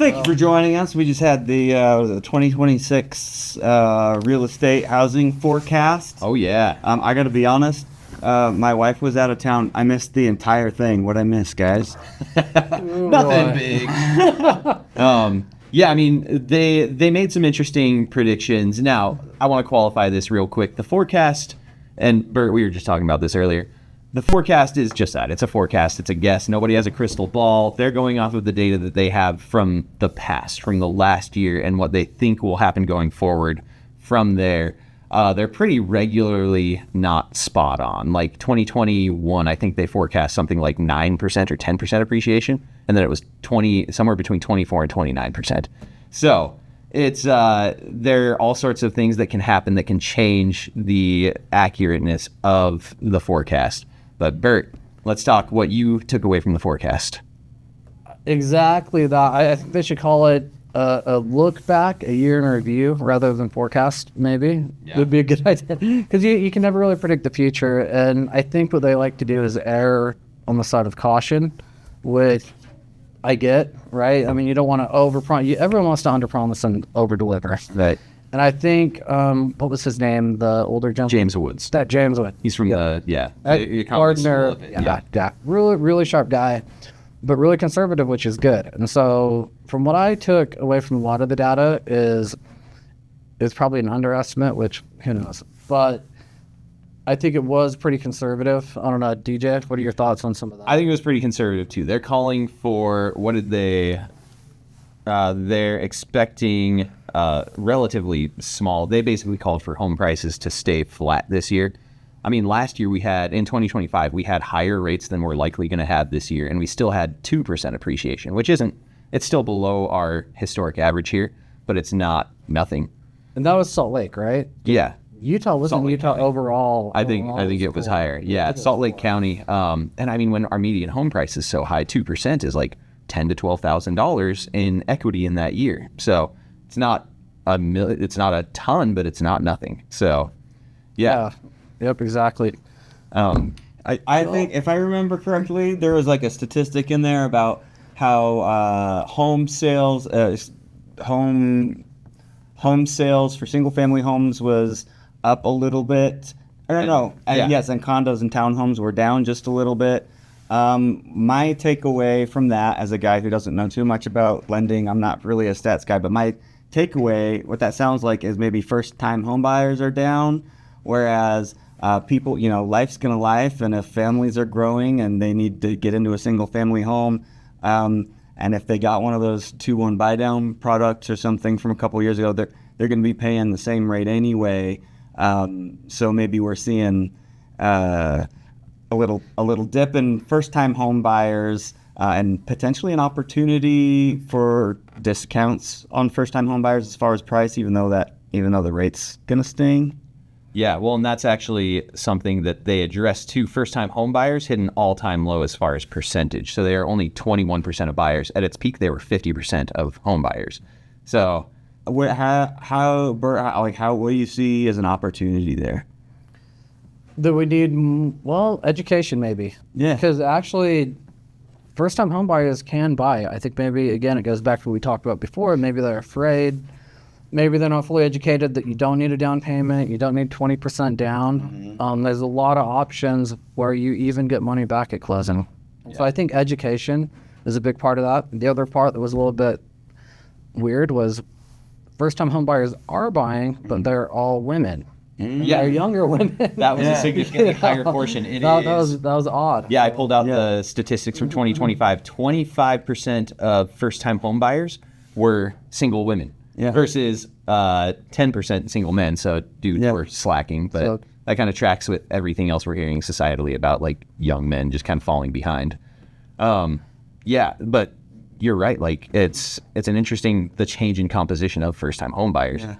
thank you for joining us. We just had the 2026 real estate housing forecast. Oh, yeah. I got to be honest. My wife was out of town. I missed the entire thing. What'd I miss, guys? Nothing big. Yeah, I mean, they made some interesting predictions. Now, I want to qualify this real quick. The forecast, and Bert, we were just talking about this earlier. The forecast is just that. It's a forecast. It's a guess. Nobody has a crystal ball. They're going off of the data that they have from the past, from the last year, and what they think will happen going forward from there. They're pretty regularly not spot on. Like 2021, I think they forecast something like 9% or 10% appreciation, and then it was somewhere between 24 and 29%. So it's there are all sorts of things that can happen that can change the accurateness of the forecast. But Bert, let's talk what you took away from the forecast. Exactly that. I think they should call it a look back, a year in review, rather than forecast, maybe. Yeah. Would be a good idea. Because you can never really predict the future. And I think what they like to do is err on the side of caution, which I get, right? I mean, you don't want to overpromise. Everyone wants to underpromise and overdeliver. Right. And I think, what was his name? The older gentleman? James Woods. That James Woods. He's from the Gardner. Yeah. Really, really sharp guy, but really conservative, which is good. And so from what I took away from a lot of the data is probably an underestimate, which who knows. But I think it was pretty conservative. I don't know, DJ, what are your thoughts on some of that? I think it was pretty conservative too. They're calling for, what did they, they're expecting relatively small. They basically called for home prices to stay flat this year. I mean, last year in 2025, we had higher rates than we're likely going to have this year, and we still had 2% appreciation, which it's still below our historic average here, but it's not nothing. And that was Salt Lake, right? Yeah. Utah wasn't Utah County. overall. I think it was higher. Yeah, Salt Lake County. And I mean, when our median home price is so high, 2% is like $10,000 to $12,000 in equity in that year. So it's not it's not a ton, but it's not nothing. So, yeah. Yep, exactly. I think, if I remember correctly, there was like a statistic in there about how home sales for single-family homes was up a little bit. I don't know. Yeah. Yes, and condos and townhomes were down just a little bit. My takeaway from that, as a guy who doesn't know too much about lending, I'm not really a stats guy, but my takeaway, what that sounds like, is maybe first-time home buyers are down, whereas people, life's gonna life, and if families are growing and they need to get into a single-family home, and if they got one of those 2-1 buy-down products or something from a couple years ago, they're going to be paying the same rate anyway. So maybe we're seeing a little dip in first-time home buyers, and potentially an opportunity for discounts on first-time home buyers as far as price, even though the rate's going to sting. Yeah, well, and that's actually something that they addressed too. First-time home buyers hit an all-time low as far as percentage. So they are only 21% of buyers. At its peak, they were 50% of home buyers. So, what do you see as an opportunity there? That we need, education maybe. Yeah. Because actually, first-time home buyers can buy. I think maybe, again, it goes back to what we talked about before. Maybe they're afraid. Maybe they're not fully educated that you don't need a down payment. You don't need 20% down. Mm-hmm. There's a lot of options where you even get money back at closing. Yeah. So I think education is a big part of that. The other part that was a little bit weird was first-time home buyers are buying, but they're all women. Mm-hmm. Yeah, they're younger women. That was a significantly higher portion. That was odd. Yeah, I pulled out the statistics from 2025. 25% of first-time home buyers were single women. Yeah. Versus 10% single men. So dudes were slacking, but that kind of tracks with everything else we're hearing societally about like young men just kind of falling behind. But you're right. Like it's an interesting, the change in composition of first time home buyers. Yeah.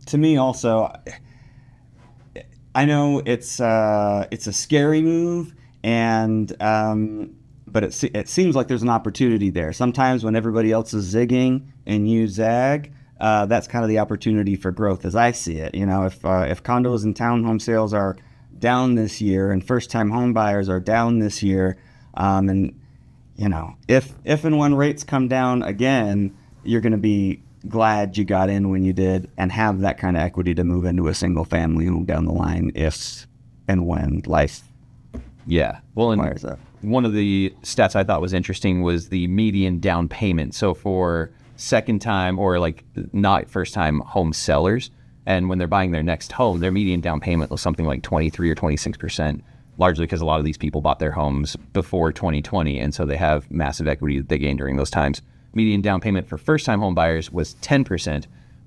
To me also, I know it's a scary move, and but it seems like there's an opportunity there. Sometimes when everybody else is zigging and you zag, that's kind of the opportunity for growth as I see it. If condos and townhome sales are down this year and first-time home buyers are down this year, and if and when rates come down again, you're going to be glad you got in when you did and have that kind of equity to move into a single family home down the line if and when life Well, and requires that. one of the stats I thought was interesting was the median down payment. So for second time or like not first time home sellers, and when they're buying their next home, their median down payment was something like 23 or 26%, largely because a lot of these people bought their homes before 2020. And so they have massive equity that they gained during those times. Median down payment for first time home buyers was 10%,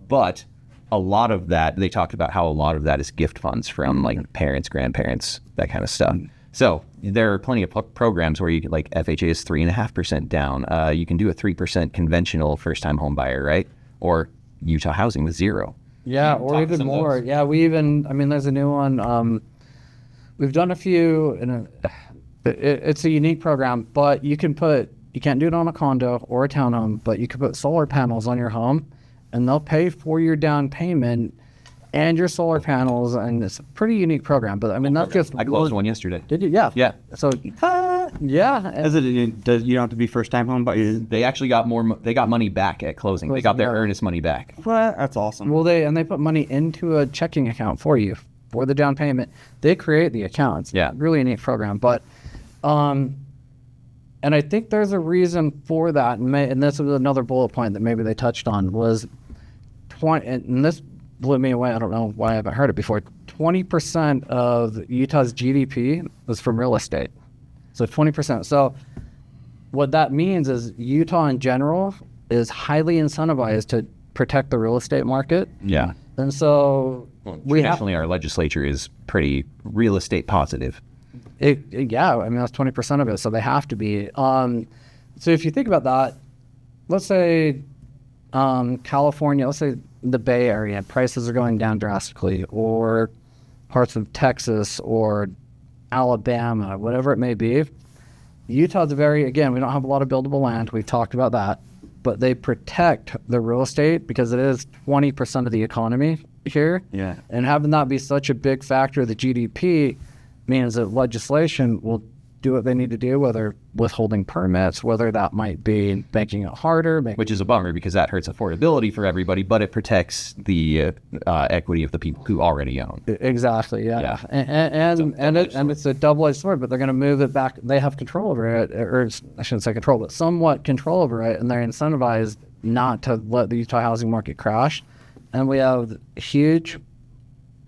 but a lot of that, they talked about how a lot of that is gift funds from like parents, grandparents, that kind of stuff. So there are plenty of programs where you can, like FHA is 3.5% down. You can do a 3% conventional first-time home buyer, right? Or Utah Housing with 0. Yeah, or even more. Yeah, there's a new one. We've done a few, and it's a unique program, but you can't do it on a condo or a townhome, but you can put solar panels on your home, and they'll pay for your down payment and your solar panels, and it's a pretty unique program. But that's just... I closed one yesterday. Did you? Yeah. Yeah. So, yeah. Is it? You don't have to be first time home, but They actually got they got money back at closing. They got their earnest money back. well, that's awesome. Well, they put money into a checking account for you for the down payment. They create the accounts. Yeah. Really a neat program. But, and I think there's a reason for that. And this was another bullet point that maybe they touched on was and this blew me away. I don't know why I haven't heard it before. 20% of Utah's GDP was from real estate. So 20%. So what that means is Utah in general is highly incentivized to protect the real estate market. Yeah. And so Traditionally, our legislature is pretty real estate positive. that's 20% of it. So they have to be. So if you think about that, let's say California, let's say the Bay Area, prices are going down drastically, or parts of Texas or Alabama, whatever it may be. Utah's again, we don't have a lot of buildable land. We've talked about that, but they protect the real estate because it is 20% of the economy here. Yeah. And having that be such a big factor of the GDP means that legislation will do what they need to do, whether withholding permits, whether that might be making it harder. Which is a bummer because that hurts affordability for everybody, but it protects the equity of the people who already own. Exactly, yeah. And it's a double-edged sword, but they're going to move it back. They have control over it, or I shouldn't say control, but somewhat control over it, and they're incentivized not to let the Utah housing market crash. And we have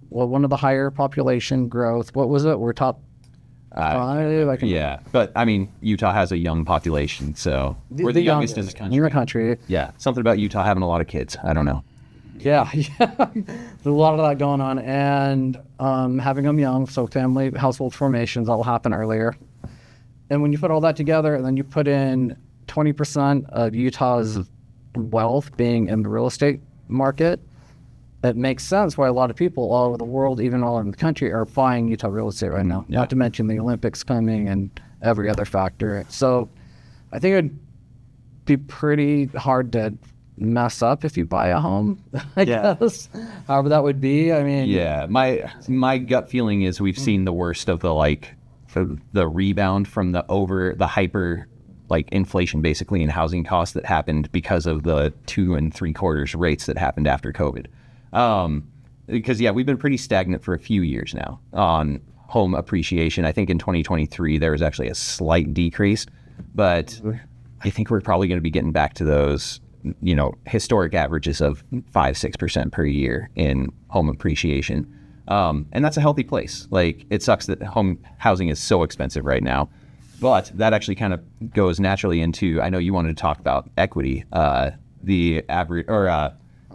one of the higher population growth. What was it? We're top 5. But Utah has a young population, so we're the youngest in the country. In the country. Yeah, something about Utah having a lot of kids. I don't know. Yeah. There's a lot of that going on, and having them young, so family household formations all happen earlier. And when you put all that together, and then you put in 20% of Utah's wealth being in the real estate market, it makes sense why a lot of people all over the world, even all over the country, are buying Utah real estate right now. Yeah. Not to mention the Olympics coming and every other factor. So I think it'd be pretty hard to mess up if you buy a home, I guess. However that would be. Yeah, my gut feeling is we've seen the worst of the rebound from the hyper inflation basically in housing costs that happened because of the 2 3/4 rates that happened after COVID. Because we've been pretty stagnant for a few years now on home appreciation. I think in 2023 there was actually a slight decrease, but I think we're probably going to be getting back to those historic averages of 5-6% per year in home appreciation. And that's a healthy place. It sucks that home housing is so expensive right now, but that actually kind of goes naturally into, I know you wanted to talk about equity, the average,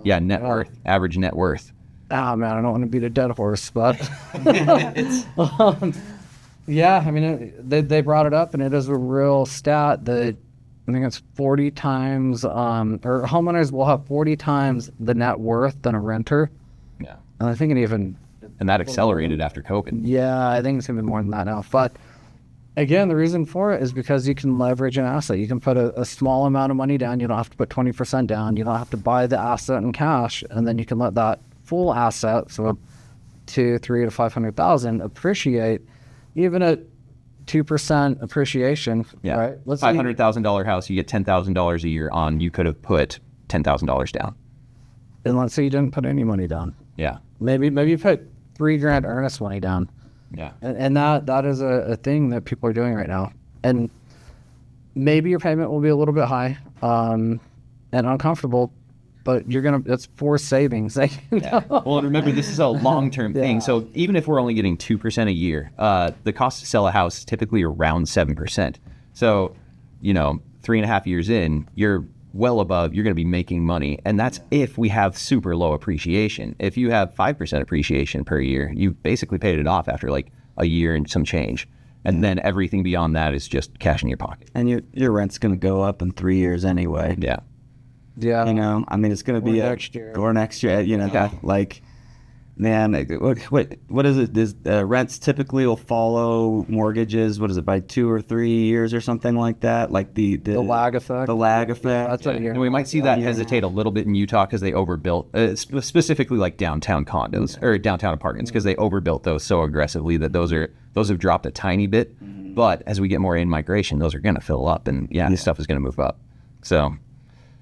net worth, average net worth. Oh man, I don't want to beat a dead horse, but they brought it up, and it is a real stat that I think it's 40 times, or homeowners will have 40 times the net worth than a renter. Yeah. And I think and that accelerated after COVID. Yeah, I think it's gonna be more than that now. But again, the reason for it is because you can leverage an asset. You can put a small amount of money down. You don't have to put 20% down. You don't have to buy the asset in cash, and then you can let that full asset, so $200,000, $300,000 to $500,000, appreciate even at 2% appreciation, Yeah. right? Let's $500,000 house, you get $10,000 a year on. You could have put $10,000 down. And let's say you didn't put any money down. Yeah. Maybe you put $3,000 earnest money down. Yeah. And that is a thing that people are doing right now. And maybe your payment will be a little bit high and uncomfortable, but it's forced savings. Yeah. Well, and remember, this is a long-term thing. Yeah. So even if we're only getting 2% a year, the cost to sell a house is typically around 7%. So, 3.5 years in, you're well above, you're going to be making money. And that's if we have super low appreciation. If you have 5% appreciation per year, you've basically paid it off after like a year and some change. And then everything beyond that is just cash in your pocket. And your rent's going to go up in 3 years anyway. Yeah. Yeah. It's going to be next year. Or next year, like, man, what is it? Rents typically will follow mortgages. What is it, by 2 or 3 years or something like that? Like the lag effect. The lag effect. That's what I hear. And we might see that hesitate a little bit in Utah because they overbuilt, specifically like downtown condos or downtown apartments, because they overbuilt those so aggressively that those have dropped a tiny bit. But as we get more in migration, those are going to fill up, and stuff is going to move up. So,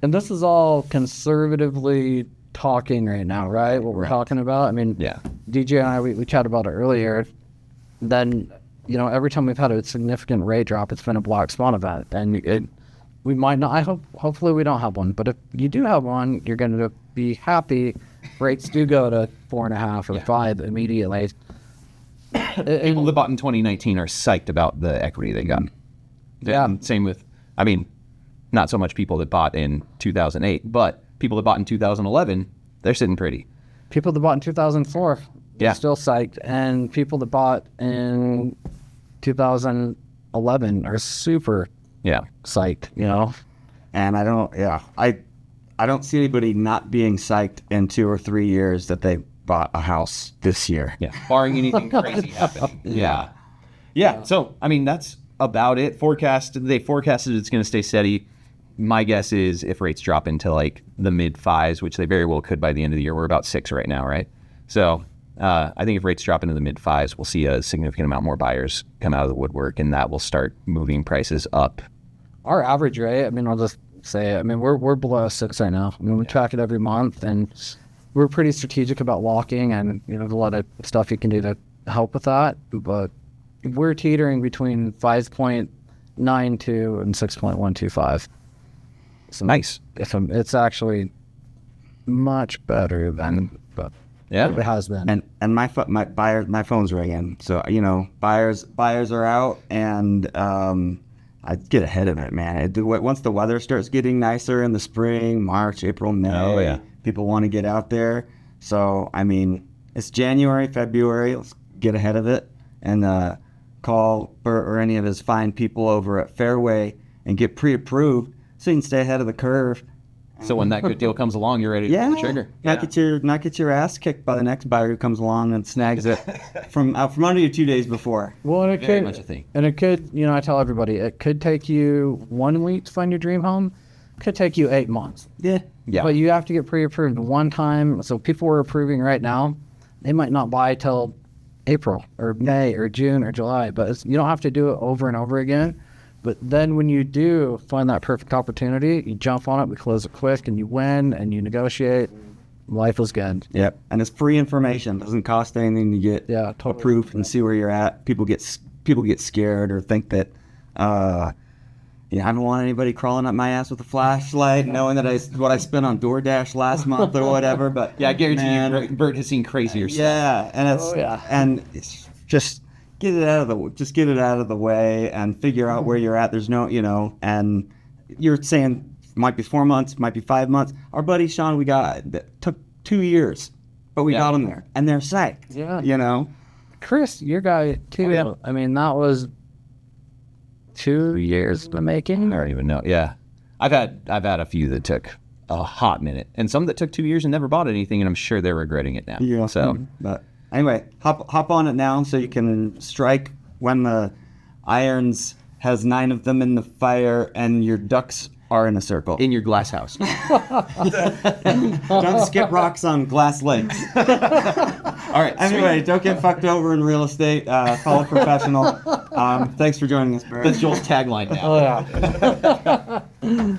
and this is all conservatively talking right now, right? What we're talking about. I mean, DJ and I, we chatted about it earlier. Then, every time we've had a significant rate drop, it's been a black swan event. And we might not, hopefully we don't have one. But if you do have one, you're going to be happy. Rates do go to 4.5 or 5 immediately. People that bought in 2019 are psyched about the equity they got. Yeah. And same with, not so much people that bought in 2008, but people that bought in 2011, they're sitting pretty. People that bought in 2004, still psyched. And people that bought in 2011 are super psyched, And I don't see anybody not being psyched in 2 or 3 years that they bought a house this year. Yeah, barring anything crazy happening. Yeah. So, that's about it. They forecasted it's going to stay steady. My guess is if rates drop into like the mid 5s, which they very well could by the end of the year, we're about 6 right now, right? So I think if rates drop into the mid 5s, we'll see a significant amount more buyers come out of the woodwork, and that will start moving prices up. Our average rate, I'll just say it. We're below 6 right now. We track it every month, and we're pretty strategic about locking, and there's a lot of stuff you can do to help with that. But we're teetering between 5.92 and 6.125. So nice. It's actually much better than it has been. And my phone's ringing. So buyers are out, and I get ahead of it, man. Once the weather starts getting nicer in the spring, March, April, May, people want to get out there. So it's January, February. Let's get ahead of it and call Burt or any of his fine people over at Fairway and get pre-approved, so you can stay ahead of the curve. So when that good deal comes along, you're ready to pull the trigger. Not get your ass kicked by the next buyer who comes along and snags it from under you 2 days before. Well, and Very much a thing. And it could, I tell everybody, it could take you 1 week to find your dream home. It could take you 8 months. Yeah. But you have to get pre-approved one time. So people we're approving right now, they might not buy till April or May or June or July. But you don't have to do it over and over again. But then when you do find that perfect opportunity, you jump on it, we close it quick, and you win, and you negotiate. Life is good. Yep. And it's free information. It doesn't cost anything to get approved and see where you're at. People get scared or think that, I don't want anybody crawling up my ass with a flashlight, knowing that what I spent on DoorDash last month or whatever. But I guarantee you, Burt has seen crazier stuff. Yeah, and it's just get it out of the way and figure out where you're at. There's no, and you're saying it might be 4 months, might be 5 months. Our buddy Sean, that took 2 years, but we got them there, and they're psyched. Yeah. Chris, your guy too. That was 2 years in the making. I don't even know. Yeah, I've had a few that took a hot minute, and some that took 2 years and never bought anything, and I'm sure they're regretting it now. Yeah. So, but anyway, hop on it now so you can strike when the irons has 9 of them in the fire and your ducks are in a circle. In your glass house. Don't skip rocks on glass lakes. All right. Anyway, don't get fucked over in real estate. Call a professional. Thanks for joining us, Bert. That's Joel's tagline now. Oh yeah.